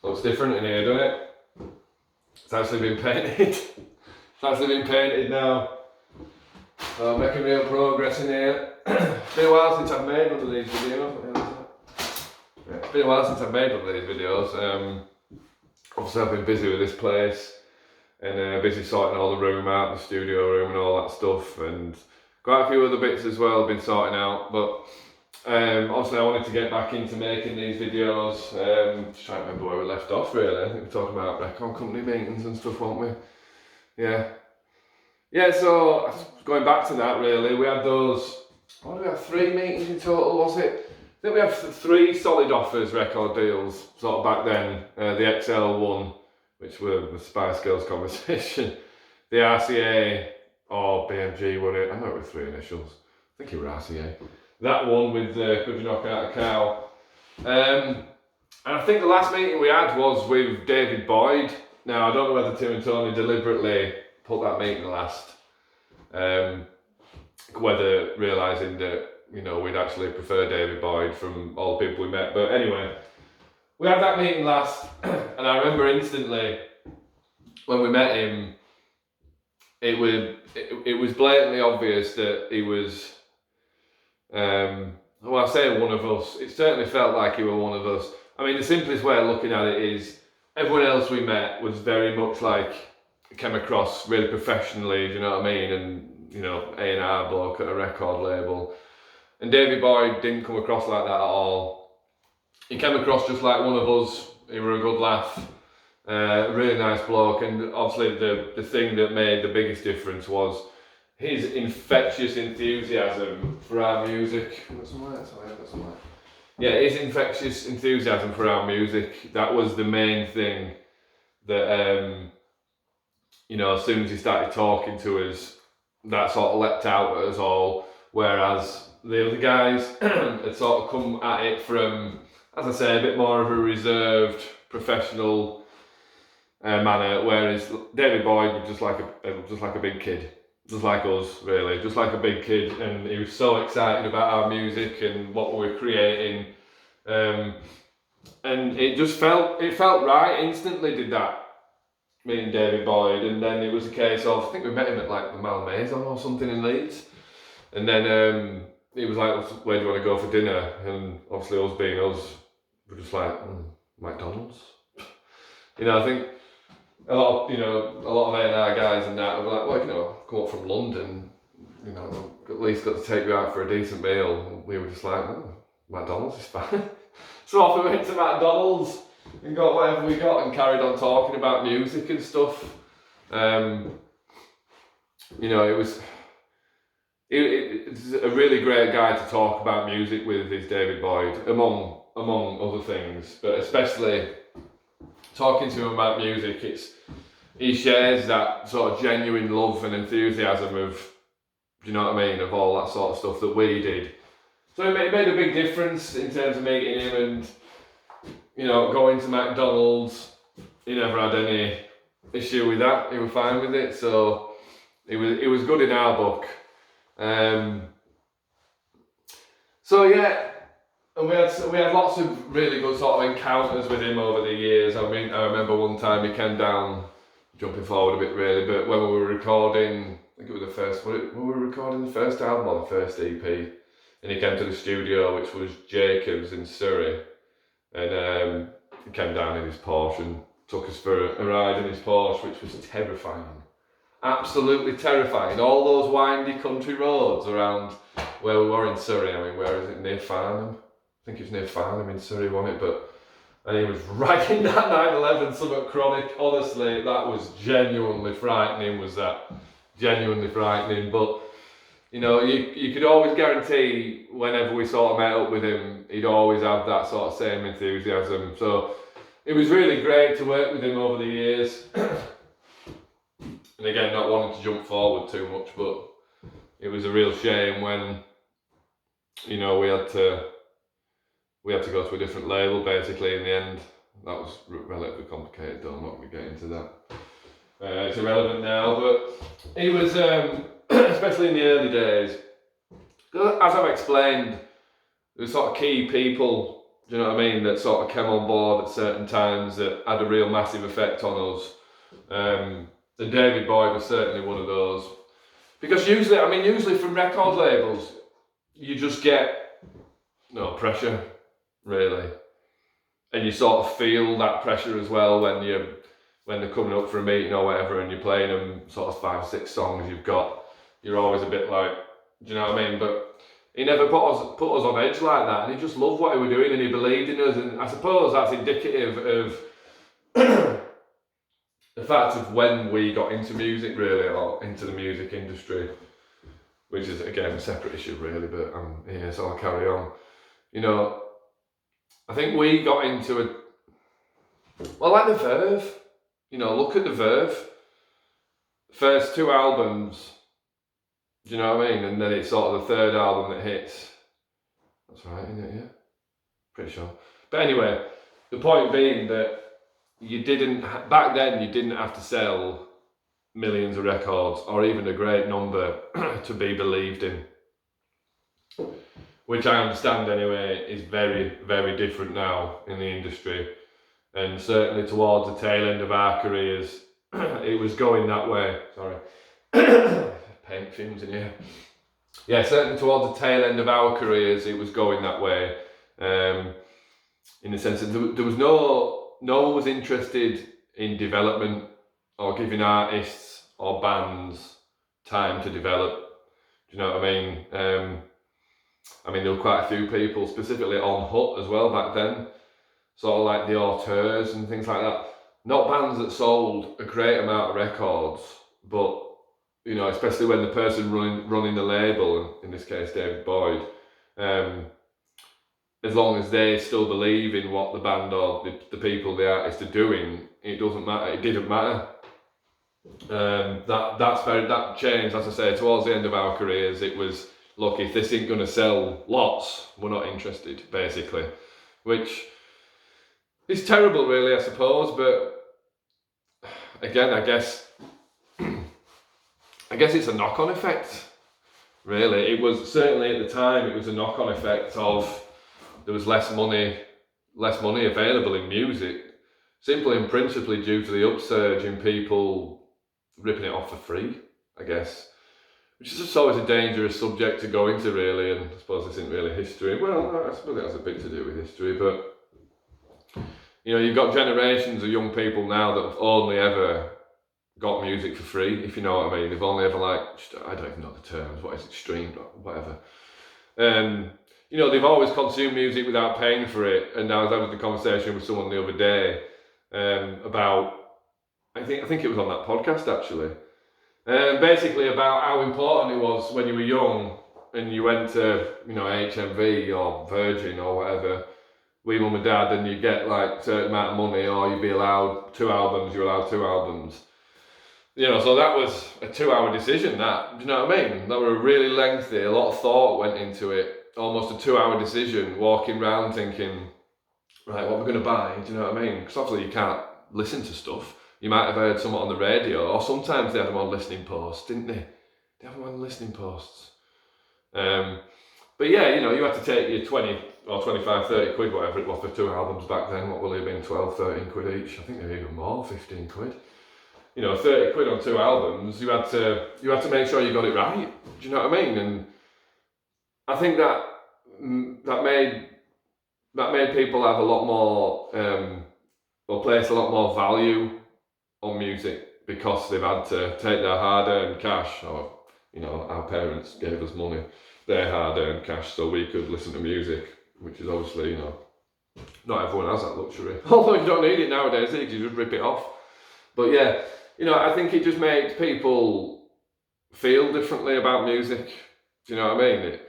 Looks different in here, doesn't it? It's actually been painted. It's actually been painted now. So I'm making real progress in here. It's been a while since I've made one of these videos. Yeah, it's been a while since I've made one of these videos. Obviously I've been busy with this place and busy sorting all the room out, the studio room and all that stuff, and quite a few other bits as well I've been sorting out. But obviously I wanted to get back into making these videos. Just trying to remember where we left off really. I think we were talking about record company meetings and stuff, weren't we? Yeah, so going back to that really, we had those, what did we have, 3 meetings in total, was it? I think we have 3 solid offers, record deals, sort of back then. The XL one, which were the Spice Girls conversation, the RCA or BMG, were it? I know it were 3 initials. I think it were RCA. That one with Could You Knock Out a Cow? And I think the last meeting we had was with David Boyd. Now, I don't know whether Tim and Tony deliberately put that meeting last, whether realising that, you know, we'd actually prefer David Boyd from all the people we met. But anyway, we had that meeting last, and I remember instantly when we met him, it was blatantly obvious that he was, well, I say one of us. It certainly felt like he were one of us. I mean, the simplest way of looking at it is everyone else we met was very much like, came across really professionally, do you know what I mean? And, you know, A&R bloke at a record label. And David Boyd didn't come across like that at all. He came across just like one of us. He were a good laugh, really nice bloke. And obviously the thing that made the biggest difference was his infectious enthusiasm for our music. Yeah, his infectious enthusiasm for our music. That was the main thing that, you know, as soon as he started talking to us, that sort of leapt out at us all. Whereas the other guys had sort of come at it from, as I say, a bit more of a reserved, professional manner. Whereas David Boyd was just like a big kid, just like us, really, just like a big kid, and he was so excited about our music and what we were creating, and it just felt right instantly. Did that. Meeting David Boyd, and then it was a case of, I think we met him at like the Malmaison or something in Leeds, and then he was like, where do you want to go for dinner? And obviously us being us, we're just like, McDonald's. You know, I think a lot of A&R guys and that were like, well, you know, come up from London, you know, at least got to take you out for a decent meal. And we were just like, McDonald's is fine. So off we went to McDonald's and got whatever we got and carried on talking about music and stuff. You know, it was a really great guy to talk about music with, is David Boyd, among other things, but especially talking to him about music, he shares that sort of genuine love and enthusiasm of, do you know what I mean, of all that sort of stuff that we did. So it made a big difference in terms of meeting him, and, you know, going to McDonald's, he never had any issue with that. He was fine with it, so it was good in our book. So yeah, and we had lots of really good sort of encounters with him over the years. I mean, I remember one time he came down, jumping forward a bit really, but when we were recording, I think it was the first, when we were recording the first album or the first EP, and he came to the studio, which was Jacobs in Surrey. And he came down in his Porsche and took us for a ride in his Porsche, which was terrifying. Absolutely terrifying. All those windy country roads around where we were in Surrey. I mean, where is it? Near Farnham? I think it was near Farnham in Surrey, wasn't it? And he was riding that 911 Summit Chronic. Honestly, that was genuinely frightening, was that. Genuinely frightening. But, you know, you could always guarantee whenever we sort of met up with him, he'd always have that sort of same enthusiasm. So it was really great to work with him over the years. And again, not wanting to jump forward too much, but it was a real shame when, you know, we had to go to a different label basically in the end. That was relatively complicated though, I'm not going to get into that. It's irrelevant now, but it was, especially in the early days, as I've explained, there were sort of key people Do you know what I mean? That sort of came on board at certain times that had a real massive effect on us. And David Bowie was certainly one of those. Because usually from record labels, you just get no pressure, really. And you sort of feel that pressure as well when they're coming up for a meeting or whatever, and you're playing them sort of 5 or 6 songs you're always a bit like, do you know what I mean? But he never put us on edge like that, and he just loved what we were doing, and he believed in us, and I suppose that's indicative of the fact of when we got into music, really, or into the music industry, which is again a separate issue, really. But yeah, so I'll carry on. You know, I think we got into like the Verve. You know, look at the Verve. First 2 albums. Do you know what I mean? And then it's sort of the 3rd album that hits. That's right, isn't it? Yeah, pretty sure. But anyway, the point being that back then you didn't have to sell millions of records or even a great number to be believed in, which I understand anyway is very, very different now in the industry, and certainly towards the tail end of our careers it was going that way. Sorry. Paint fumes in here. Yeah, certainly towards the tail end of our careers it was going that way, in the sense that there was no one was interested in development or giving artists or bands time to develop. Do you know what I mean? There were quite a few people, specifically on Hut as well back then, sort of like the auteurs and things like that. Not bands that sold a great amount of records, but you know, especially when the person running the label, in this case David Boyd, as long as they still believe in what the band or the people, the artist are doing, it doesn't matter. It didn't matter. That changed, as I say, towards the end of our careers. It was, look, if this ain't going to sell lots, we're not interested, basically, which is terrible, really, I suppose. But again, I guess it's a knock-on effect, really. It was certainly at the time. It was a knock-on effect of there was less money available in music, simply and principally due to the upsurge in people ripping it off for free, I guess. Which is just always a dangerous subject to go into, really, and I suppose this isn't really history. Well, I suppose it has a bit to do with history, but you know, you've got generations of young people now that have only ever got music for free, if you know what I mean. They've only ever, like, I don't even know the terms, what is it, streamed or whatever. You know, they've always consumed music without paying for it, and I was having a conversation with someone the other day about, I think it was on that podcast actually, basically about how important it was when you were young and you went to, you know, HMV or Virgin or whatever, with mum and dad, and you get like a certain amount of money, or you'd be allowed 2 albums, you're allowed 2 albums. You know, so that was a 2-hour decision, that, do you know what I mean? That were really lengthy, a lot of thought went into it, almost a 2-hour decision, walking around thinking, right, what we're going to buy, do you know what I mean? Because obviously you can't listen to stuff. You might have heard something on the radio, or sometimes they had them on listening posts, didn't they? They have them on listening posts. But yeah, you know, you had to take your 20 or 25, 30 quid, whatever it was for 2 albums back then. What will it have been, 12, 13 quid each? I think they're even more, 15 quid. You know, 30 quid on 2 albums, you had to make sure you got it right. Do you know what I mean? And I think that made people have a lot more, or place a lot more value on music, because they've had to take their hard-earned cash, or, you know, our parents gave us money, their hard-earned cash, so we could listen to music, which is obviously, you know, not everyone has that luxury. Although you don't need it nowadays, you just rip it off. But yeah, you know, I think it just makes people feel differently about music. Do you know what I mean?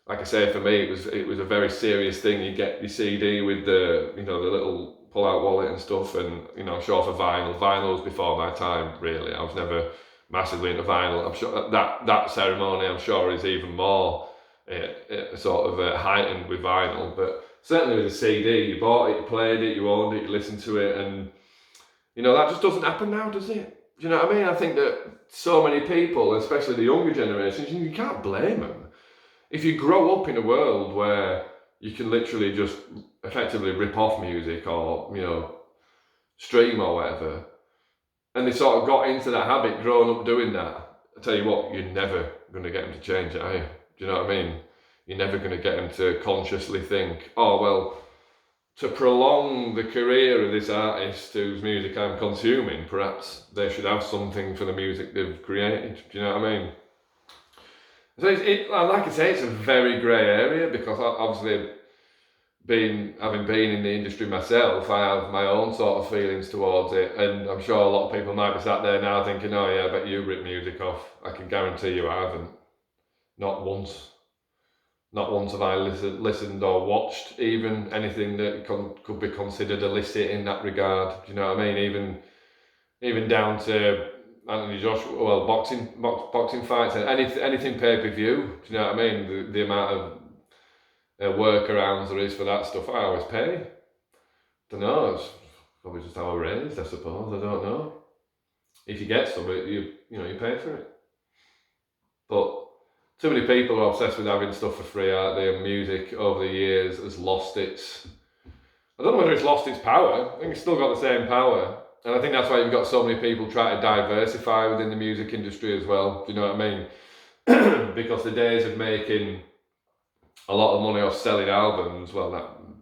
Like I say, for me, it was a very serious thing. You get your CD with the, you know, the little pull-out wallet and stuff, and, you know, sure, for vinyl. Vinyl was before my time, really. I was never massively into vinyl. I'm sure that ceremony, I'm sure, is even more sort of heightened with vinyl. But certainly with a CD, you bought it, you played it, you owned it, you listened to it, and, you know, that just doesn't happen now, does it? Do you know what I mean? I think that so many people, especially the younger generations, you can't blame them. If you grow up in a world where you can literally just effectively rip off music or, stream or whatever. And they sort of got into that habit, growing up doing that. I tell you what, you're never going to get them to change it, are you? Do you know what I mean? You're never going to get them to consciously think, oh, well, to prolong the career of this artist whose music I'm consuming, perhaps they should have something for the music they've created. Do you know what I mean? So like I say, it's a very grey area, because obviously having been in the industry myself, I have my own sort of feelings towards it, and I'm sure a lot of people might be sat there now thinking, oh yeah, I bet you rip music off. I can guarantee you I haven't. Not once. Not once have I listened or watched even anything that could be considered illicit in that regard. Do you know what I mean? Even down to Anthony Joshua, well, boxing fights, and anything pay-per-view. Do you know what I mean? The amount of workarounds there is for that stuff, I always pay. Don't know, it's probably just how I raised, I suppose. I don't know. If you get some, you pay for it. But too many people are obsessed with having stuff for free, aren't they? And music over the years has lost its... I don't know whether it's lost its power. I think it's still got the same power. And I think that's why you've got so many people trying to diversify within the music industry as well. Do you know what I mean? Because the days of making a lot of money off selling albums, well,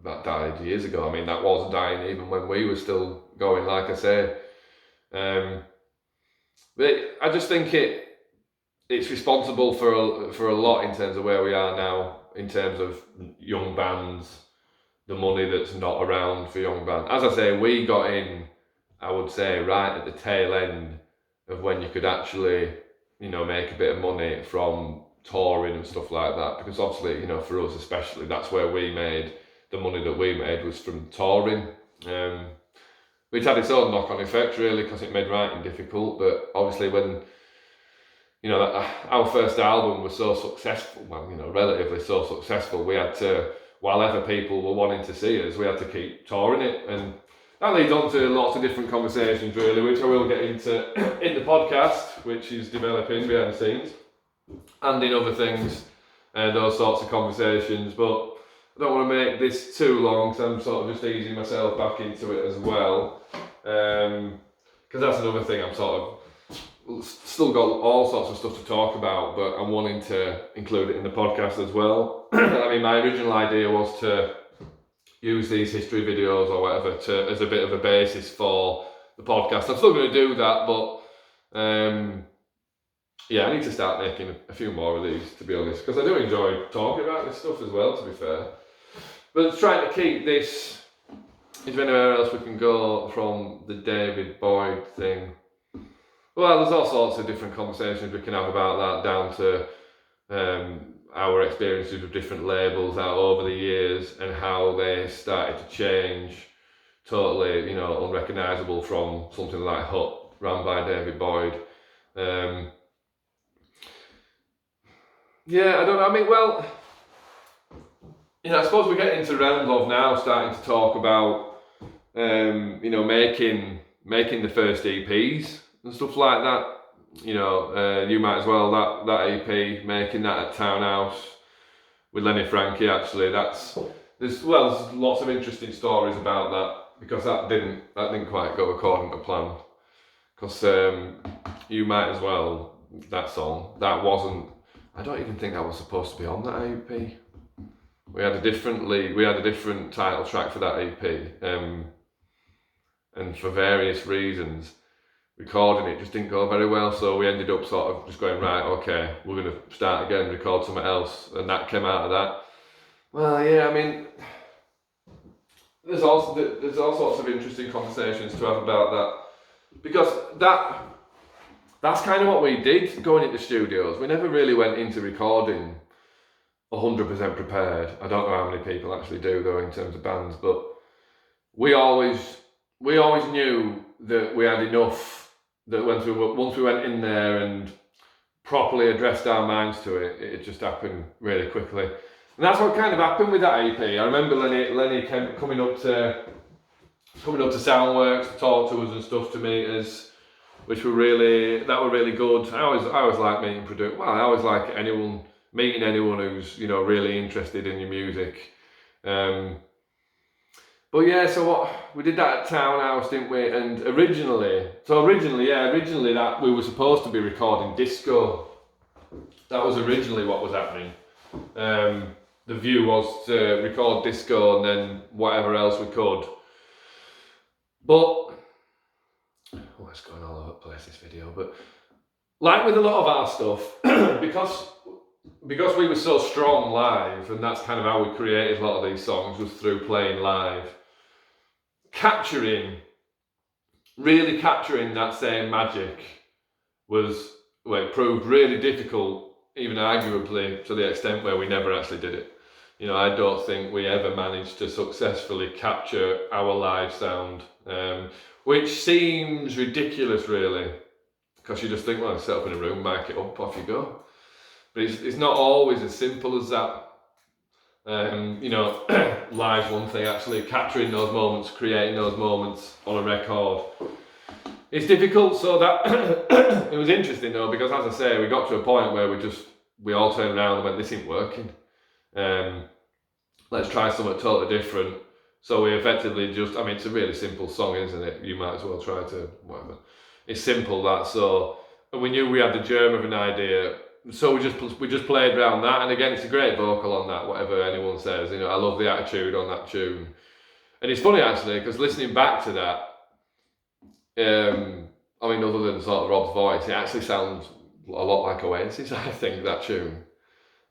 that died years ago. I mean, that was dying even when we were still going, like I say. But I just think it's responsible for a lot in terms of where we are now, in terms of young bands, the money that's not around for young bands. As I say, we got in, I would say, right at the tail end of when you could actually, make a bit of money from touring and stuff like that, because obviously, for us especially, that's where we made the money that we made, was from touring, which had its own knock-on effect really, because it made writing difficult. But obviously when our first album was so successful, well, relatively so successful, we had to, while ever people were wanting to see us, we had to keep touring it. And that leads on to lots of different conversations really, which I will get into in the podcast, which is developing behind the scenes, and in other things, and those sorts of conversations. But I don't want to make this too long, because I'm sort of just easing myself back into it as well, because that's another thing. I'm sort of still got all sorts of stuff to talk about, but I'm wanting to include it in the podcast as well. I mean, my original idea was to use these history videos or whatever as a bit of a basis for the podcast. I'm still going to do that, but yeah, I need to start making a few more of these, to be honest, because I do enjoy talking about this stuff as well, to be fair. But trying to keep this, is there anywhere else we can go from the David Bowie thing? Well, there's all sorts of different conversations we can have about that, down to our experiences with different labels out over the years, and how they started to change, totally, unrecognisable from something like Hut, run by David Boyd. Yeah, I don't know. I mean, well, I suppose we're getting into realms of now starting to talk about, making the first EPs and stuff like that. You might as well, that EP, making that at Townhouse with Lenny Frankie, actually, there's lots of interesting stories about that, because that didn't quite go according to plan. Because You Might As Well, that song, I don't even think that was supposed to be on that EP. We had a different title track for that EP, and for various reasons, recording it just didn't go very well, so we ended up sort of just going, right, okay, we're going to start again, record something else, and that came out of that. Well, yeah, I mean, there's all sorts of interesting conversations to have about that, because that's kind of what we did going into studios. We never really went into recording 100% prepared. I don't know how many people actually do though in terms of bands, but we always knew that we had enough, that once we went in there and properly addressed our minds to it, it just happened really quickly. And that's what kind of happened with that EP. I remember Lenny coming up to Soundworks to talk to us and stuff, to meet us, which were really good. I always like meeting producers. Well, I always like meeting anyone who's really interested in your music. But yeah, so what we did that at Townhouse, didn't we? And originally that we were supposed to be recording disco. That was originally what was happening. The view was to record disco and then whatever else we could. But it's going all over the place, this video. But like with a lot of our stuff, because we were so strong live, and that's kind of how we created a lot of these songs, was through playing live. Really capturing that same magic it proved really difficult, even arguably to the extent where we never actually did it. You know, I don't think we ever managed to successfully capture our live sound, which seems ridiculous really, because you just think, well, set up in a room, mic it up, off you go. But it's not always as simple as that. You know, live's one thing, actually capturing those moments, creating those moments on a record, it's difficult. So that it was interesting though, because as I say, we got to a point where we all turned around and went, this ain't working, let's try something totally different. So we effectively it's a really simple song, isn't it? You might as well try to whatever. It's simple, that. So, and we knew we had the germ of an idea. So we just played around that, and again, it's a great vocal on that, whatever anyone says. You know, I love the attitude on that tune. And it's funny actually, because listening back to that, other than sort of Rob's voice, it actually sounds a lot like Oasis, I think, that tune.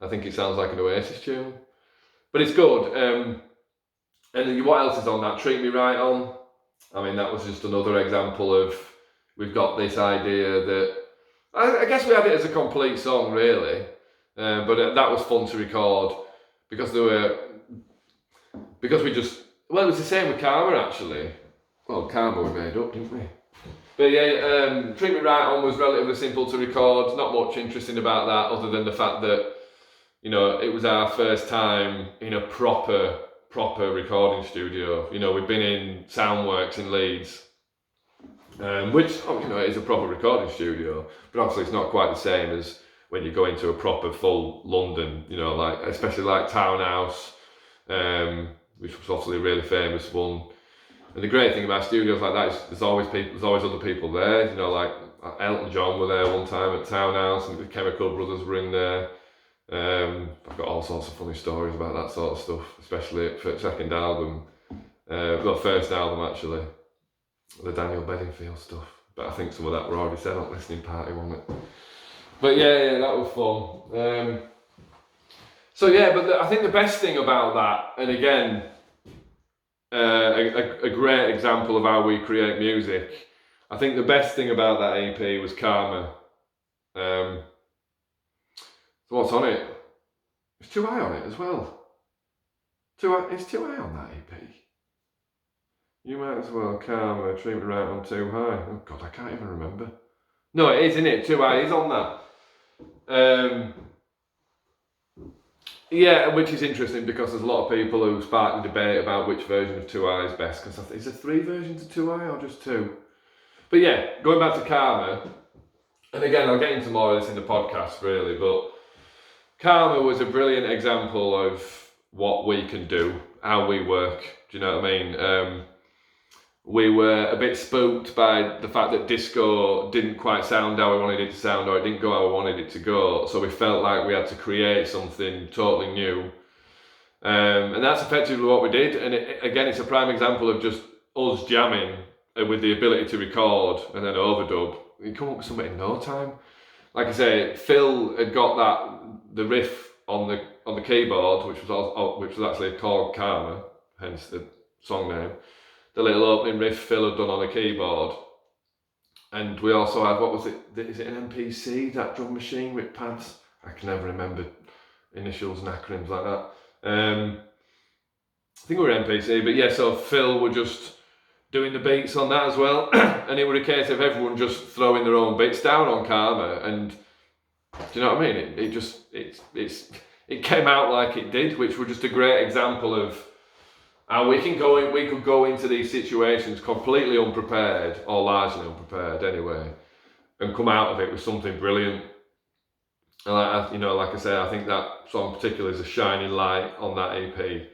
I think it sounds like an Oasis tune. But it's good. And then what else is on that? Treat Me Right On. I mean, that was just another example of, we've got this idea that, I guess we had it as a complete song really, but that was fun to record because it was the same with Karma actually. Well, Karma we made up, didn't we? But yeah, Treat Me Right On was relatively simple to record, not much interesting about that other than the fact that, you know, it was our first time in a proper recording studio. You know, we've been in Soundworks in Leeds, which, you know, is a proper recording studio, but obviously it's not quite the same as when you go into a proper full London, you know, like especially like Townhouse, which was obviously a really famous one. And the great thing about studios like that is there's always other people there. You know, like Elton John were there one time at Townhouse, and the Chemical Brothers were in there. I've got all sorts of funny stories about that sort of stuff, especially for second album, first album actually. The Daniel Bedingfield stuff, but I think some of that were already said on listening party, wasn't it? But yeah, that was fun. But I think the best thing about that, and again, a great example of how we create music, I think the best thing about that EP was Karma. So what's on it? It's 2i on it as well. It's 2i on that EP. You might as well, Karma, Treat Me Right On, Too High. Oh God, I can't even remember. No, it is, isn't it? 2i is on that. Yeah, which is interesting because there's a lot of people who spark the debate about which version of 2i is best. Because is there 3 versions of 2i or just 2? But yeah, going back to Karma, and again, I'll get into more of this in the podcast really, but Karma was a brilliant example of what we can do, how we work. Do you know what I mean? We were a bit spooked by the fact that disco didn't quite sound how we wanted it to sound, or it didn't go how we wanted it to go. So we felt like we had to create something totally new. And that's effectively what we did. And again, it's a prime example of just us jamming with the ability to record and then overdub. You come up with something in no time. Like I say, Phil had got the riff on the keyboard, which was actually called Karma, hence the song name. The little opening riff Phil had done on a keyboard, and we also had, what was it? Is it an MPC, that drum machine with pads? I can never remember initials and acronyms like that. I think we were MPC, but yeah. So Phil were just doing the beats on that as well, and it was a case of everyone just throwing their own bits down on Karma, and do you know what I mean? It came out like it did, which was just a great example of how we could go into these situations completely unprepared, or largely unprepared anyway, and come out of it with something brilliant. And like I say, I think that song particularly is a shining light on that EP,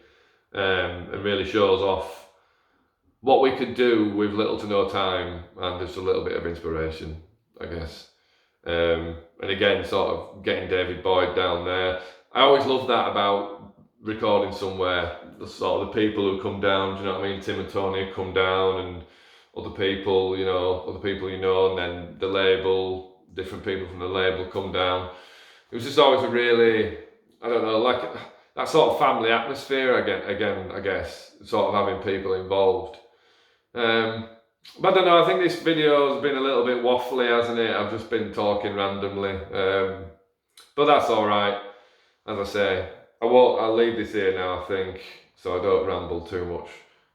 and really shows off what we could do with little to no time and just a little bit of inspiration, I guess. And again, sort of getting David Boyd down there. I always love that about recording somewhere. The sort of the people who come down, do you know what I mean? Tim and Tony come down, and other people, and then the label, different people from the label come down. It was just always a really, I don't know, like that sort of family atmosphere again, I guess, sort of having people involved. But I don't know, I think this video has been a little bit waffly, hasn't it? I've just been talking randomly. But that's alright. As I say, I'll leave this here now, I think, so I don't ramble too much.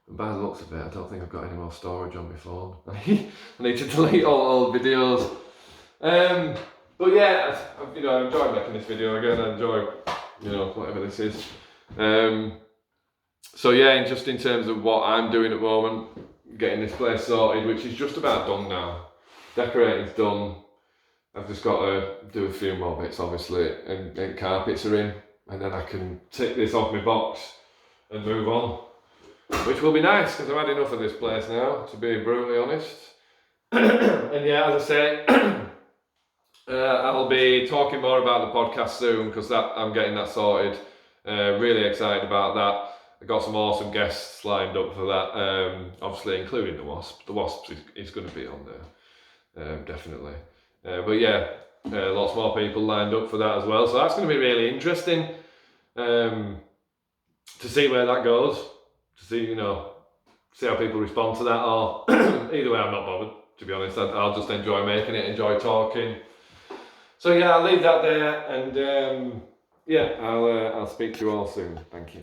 And by the looks of it, I don't think I've got any more storage on my phone. I need to delete all the videos. But yeah, I enjoyed making this video again. I enjoy, whatever this is. So yeah, just in terms of what I'm doing at the moment, getting this place sorted, which is just about done now. Decorating's done. I've just got to do a few more bits, obviously, and carpets are in, and then I can tick this off my box and move on, which will be nice because I've had enough of this place now, to be brutally honest. And yeah, as I say, I'll be talking more about the podcast soon because I'm getting that sorted. Really excited about that. I've got some awesome guests lined up for that, obviously including the Wasp. The Wasp is going to be on there, definitely. But yeah, lots more people lined up for that as well. So that's going to be really interesting to see where that goes. To see, see how people respond to that. Or either way, I'm not bothered, to be honest. I'll just enjoy making it, enjoy talking. So yeah, I'll leave that there, and yeah, I'll speak to you all soon. Thank you.